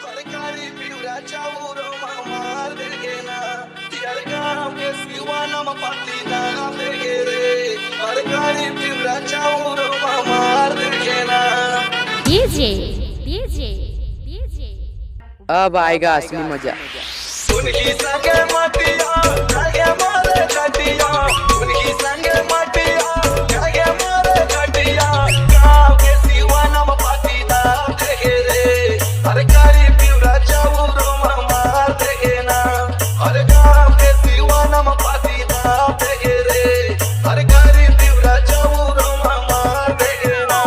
सरकारी पिवरा चावरो मार देगे ना यार गांव के सिवा नम पति ना देगे रे सरकारी पिवरा चावरो मार देगे ना डीजे डीजे डीजे अब आएगा असली मजा। उनकी संगे मटिया जागे मारे खटिया उनकी संगे मटिया जागे मारे खटिया गांव के सिवा नम पति ना देगे रे सरकारी पिवरा चावरो मार देगे ना हर गांव के सिवा नम पति ना देगे रे सरकारी पिवरा चावरो मार देगे ना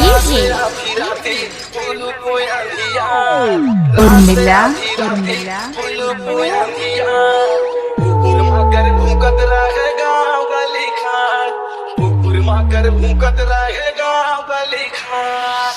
डीजे राती पुलु पोया उर्मिला उर्मिला मगर भूकत रहे गाँव गली खान भूकत रहे गाँव गली खान